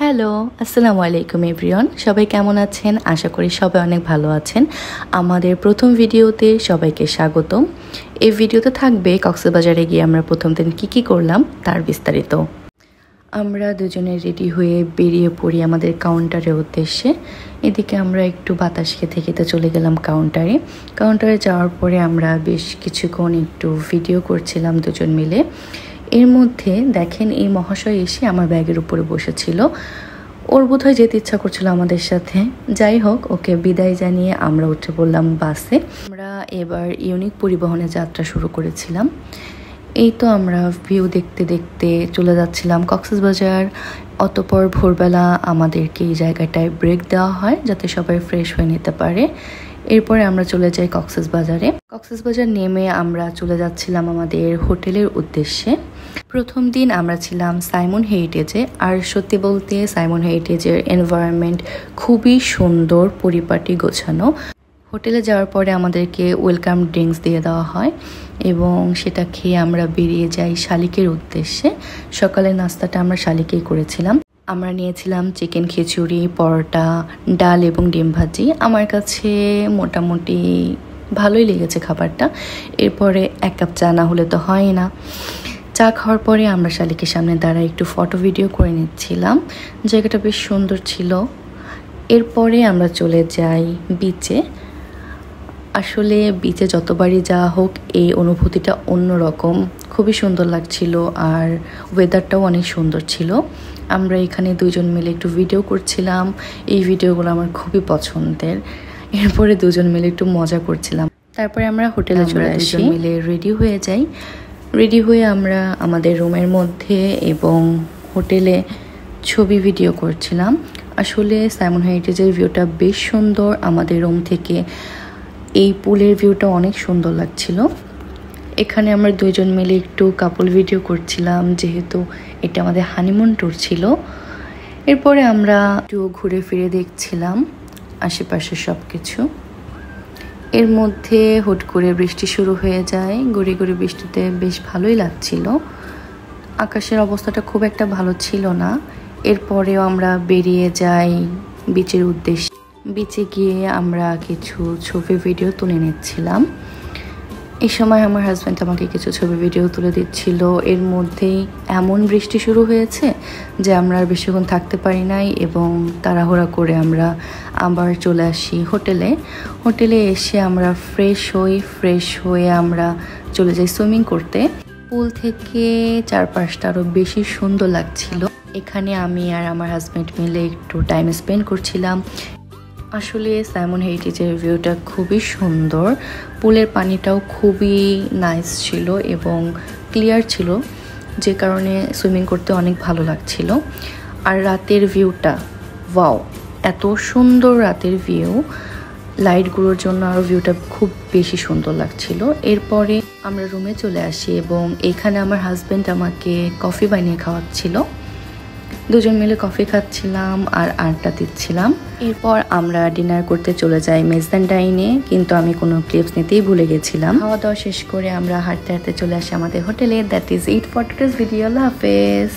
Hello, আসসালামু আলাইকুম everyone. সবাই কেমন আছেন? আশা করি সবাই অনেক ভালো আছেন। আমাদের প্রথম ভিডিওতে সবাইকে স্বাগতম। এই ভিডিওতে থাকবে কক্সবাজারে গিয়ে আমরা প্রথম দিন কী করলাম তার বিস্তারিত। আমরা দুজনে রেডি হয়ে বেরিয়ে পড়ি আমাদের কাউন্টারের উদ্দেশ্যে। এদিকে আমরা একটু বাতাস খেতে চলে গেলাম কাউন্টারে যাওয়ার পরে আমরা বেশ কিছুক্ষণ একটু ভিডিও করছিলাম দুজন মিলে। এর মধ্যে দেখেন এই মহাশয় এসে আমার ব্যাগের উপরে বসেছিল। ওর বোধহয় যেতে ইচ্ছা করছিল আমাদের সাথে। যাই হোক, ওকে বিদায় জানিয়ে আমরা উঠে পড়লাম বাসে। আমরা এবার ইউনিক পরিবহনে যাত্রা শুরু করেছিলাম। এই তো আমরা ভিউ দেখতে দেখতে চলে যাচ্ছিলাম কক্সবাজার। অতঃপর ভোরবেলা আমাদেরকে এই জায়গাটায় ব্রেক দেওয়া হয় যাতে সবাই ফ্রেশ হয়ে নিতে পারে। এরপরে আমরা চলে যাই কক্সবাজার নেমে আমরা চলে যাচ্ছিলাম আমাদের হোটেলের উদ্দেশ্যে। প্রথম দিন আমরা ছিলাম সাইমন হেরিটেজে। আর সত্যি বলতে সাইমন হেরিটেজের এনভায়রনমেন্ট খুবই সুন্দর, পরিপাটি গোছানো। হোটেলে যাওয়ার পরে আমাদেরকে ওয়েলকাম ড্রিঙ্কস দিয়ে দেওয়া হয় এবং সেটা খেয়ে আমরা বেরিয়ে যাই শালিকের উদ্দেশ্যে। সকালের নাস্তাটা আমরা শালিকেই করেছিলাম। আমরা নিয়েছিলাম চিকেন খিচুড়ি, পরোটা, ডাল এবং ডিম ভাজি। আমার কাছে মোটামুটি ভালোই লেগেছে খাবারটা। এরপরে এক কাপ চা না হলে তো হয় না। চা খাওয়ার পরে আমরা শালিকের সামনে দাঁড়ায় একটু ফটো ভিডিও করে নিচ্ছিলাম। জায়গাটা বেশ সুন্দর ছিল। এরপরে আমরা চলে যাই বিচে। আসলে বিচে যতবারই যাওয়া হোক এই অনুভূতিটা অন্যরকম, খুবই সুন্দর লাগছিল আর ওয়েদারটাও অনেক সুন্দর ছিল। আমরা এখানে দুজন মিলে একটু ভিডিও করছিলাম। এই ভিডিওগুলো আমার খুবই পছন্দের। এরপরে দুজন মিলে একটু মজা করছিলাম। তারপরে আমরা হোটেলে চলে আসি, দুজন মিলে রেডি হয়ে আমরা আমাদের রুমের মধ্যে এবং হোটেলে ছবি ভিডিও করছিলাম। আসলে সাইমন হেরিটেজের ভিউটা বেশ সুন্দর। আমাদের রুম থেকে এই পুলের ভিউটা অনেক সুন্দর লাগছিল। এখানে আমরা দুজন মিলে একটু কাপল ভিডিও করছিলাম যেহেতু এটা আমাদের হানিমুন ট্যুর ছিল। এরপরে আমরা একটু ঘুরে ফিরে দেখছিলাম আশেপাশে সব কিছু। এর মধ্যে হুট করে বৃষ্টি শুরু হয়ে যায়। গড়ি বৃষ্টিতে বেশ ভালোই লাগছিল। আকাশের অবস্থাটা খুব একটা ভালো ছিল না। এরপরেও আমরা বেরিয়ে যাই বিচের উদ্দেশ্যে। বিচে গিয়ে আমরা কিছু ছবি ভিডিও তুলে নিচ্ছিলাম। এই সময় আমার হাজব্যান্ড আমাকে কিছু ছবি ভিডিও তুলে দিচ্ছিল। এর মধ্যেই এমন বৃষ্টি শুরু হয়েছে যে আমরা আর বেশিক্ষণ থাকতে পারি নাই এবং তাড়াহুড়া করে আমরা আবার চলে আসি হোটেলে এসে আমরা ফ্রেশ হয়ে আমরা চলে যাই সুইমিং করতে। পুল থেকে চারপাশটা আরও বেশি সুন্দর লাগছিল। এখানে আমি আর আমার হাজব্যান্ড মিলে একটু টাইম স্পেন্ড করছিলাম। আসলে সাইমন হেরিটেজের ভিউটা খুবই সুন্দর। পুলের পানিটাও খুবই নাইস ছিল এবং ক্লিয়ার ছিল, যে কারণে সুইমিং করতে অনেক ভালো লাগছিল। আর রাতের ভিউটা ওয়াও, এত সুন্দর রাতের ভিউ। লাইটগুলোর জন্য আরও ভিউটা খুব বেশি সুন্দর লাগছিল। এরপরে আমরা রুমে চলে আসি এবং এখানে আমার হাজব্যান্ড আমাকে কফি বানিয়ে খাওয়াচ্ছিল। দুজন মিলে কফি খাচ্ছিলাম আর আড্ডা দিচ্ছিলাম। এরপর আমরা ডিনার করতে চলে যাই মেজদান ডাইনে, কিন্তু আমি কোনো ক্লিপস নিতেই ভুলে গেছিলাম। খাওয়া দাওয়া শেষ করে আমরা হাঁটতে চলে আসি আমাদের হোটেলে। That is it for today's video. আল্লাহ হাফেজ।